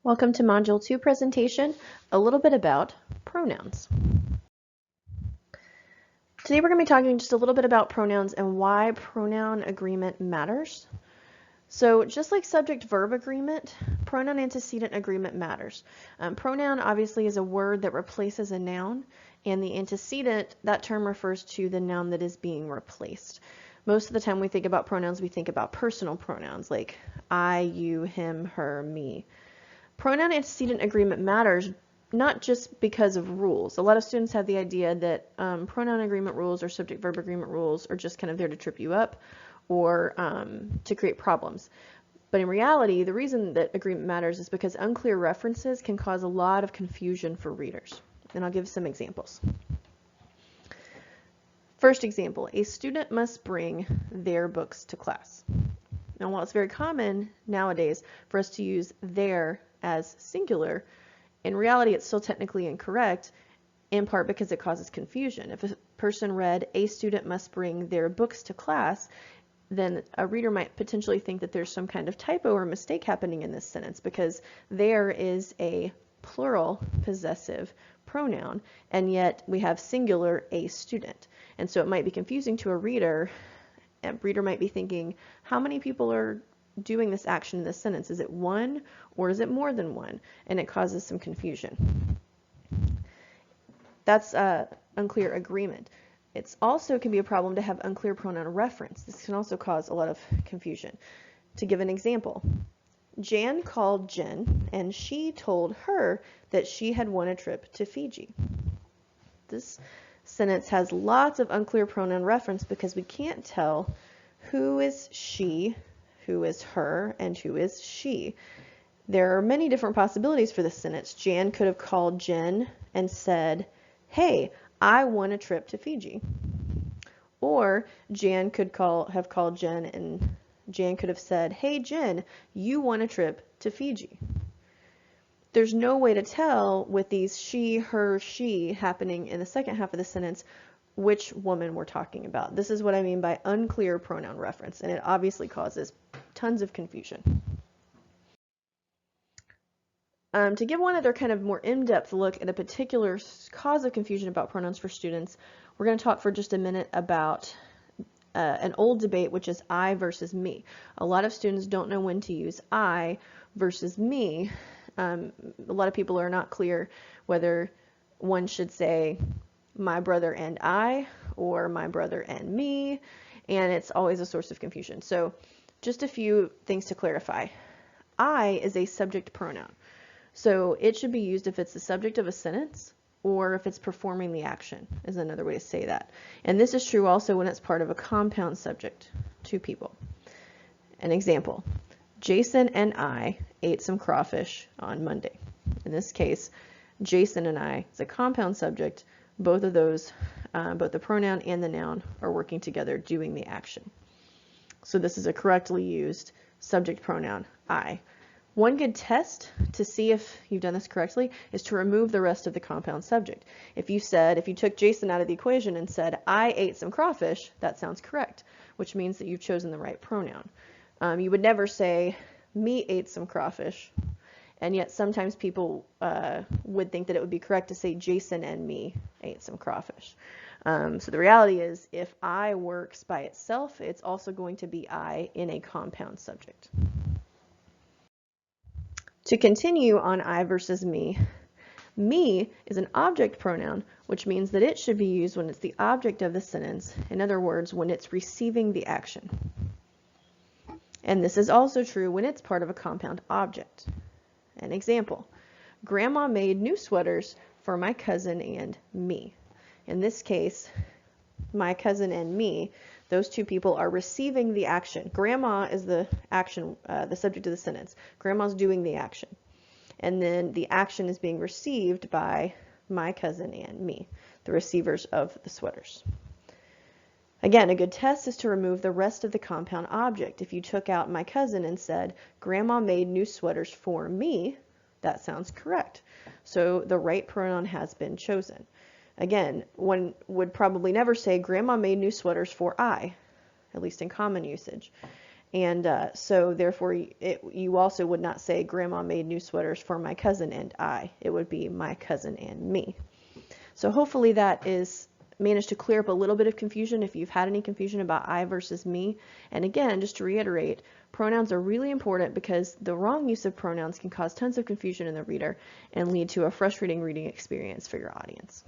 Welcome to Module 2 presentation, a little bit about pronouns. Today we're going to be talking just a little bit about pronouns and why pronoun agreement matters. So just like subject-verb agreement, pronoun antecedent agreement matters. Pronoun obviously is a word that replaces a noun, and the antecedent, that term refers to the noun that is being replaced. Most of the time we think about pronouns, we think about personal pronouns like I, you, him, her, me. Pronoun antecedent agreement matters not just because of rules. A lot of students have the idea that pronoun agreement rules or subject-verb agreement rules are just kind of there to trip you up or to create problems. But in reality, the reason that agreement matters is because unclear references can cause a lot of confusion for readers. And I'll give some examples. First example, a student must bring their books to class. Now, while it's very common nowadays for us to use their as singular, in reality it's still technically incorrect, in part because it causes confusion. If a person read, a student must bring their books to class, then a reader might potentially think that there's some kind of typo or mistake happening in this sentence because there is a plural possessive pronoun, and yet we have singular a student. And so it might be confusing to a reader. A reader might be thinking, how many people are doing this action in this sentence? Is it one or is it more than one? And it causes some confusion. That's unclear agreement. It's also can be a problem to have unclear pronoun reference. This can also cause a lot of confusion. To give an example, Jan called Jen and she told her that she had won a trip to Fiji. This sentence has lots of unclear pronoun reference because we can't tell who is she, who is her, and who is she. There are many different possibilities for this sentence. Jan could have called Jen and said, hey, I won a trip to Fiji. Or Jan could have called Jen and Jan could have said, hey Jen, you won a trip to Fiji. There's no way to tell with these she, her, she happening in the second half of the sentence which woman we're talking about. This is what I mean by unclear pronoun reference, and it obviously causes tons of confusion. To give one other kind of more in-depth look at a particular cause of confusion about pronouns for students, we're going to talk for just a minute about an old debate, which is I versus me. A lot of students don't know when to use I versus me. A lot of people are not clear whether one should say my brother and I or my brother and me, and it's always a source of confusion. So just a few things to clarify. I is a subject pronoun, so it should be used if it's the subject of a sentence or if it's performing the action, is another way to say that. And this is true also when it's part of a compound subject, two people. An example, Jason and I ate some crawfish on Monday. In this case, Jason and I is a compound subject. Both of those, both the pronoun and the noun, are working together doing the action. So this is a correctly used subject pronoun, I. One good test to see if you've done this correctly is to remove the rest of the compound subject. If you took Jason out of the equation and said, I ate some crawfish, that sounds correct, which means that you've chosen the right pronoun. You would never say, me ate some crawfish, and yet sometimes people would think that it would be correct to say Jason and me ate some crawfish. So the reality is if I works by itself, it's also going to be I in a compound subject. To continue on I versus me is an object pronoun, which means that it should be used when it's the object of the sentence. In other words, when it's receiving the action. And this is also true when it's part of a compound object. An example, Grandma made new sweaters for my cousin and me. In this case, my cousin and me, those two people are receiving the action. Grandma is the action, the subject of the sentence. Grandma's doing the action. And then the action is being received by my cousin and me, the receivers of the sweaters. Again, a good test is to remove the rest of the compound object. If you took out my cousin and said, Grandma made new sweaters for me, that sounds correct. So the right pronoun has been chosen. Again, one would probably never say, Grandma made new sweaters for I, at least in common usage. And so therefore you also would not say Grandma made new sweaters for my cousin and I. It would be my cousin and me. So hopefully that is managed to clear up a little bit of confusion if you've had any confusion about I versus me. And again, just to reiterate, pronouns are really important because the wrong use of pronouns can cause tons of confusion in the reader and lead to a frustrating reading experience for your audience.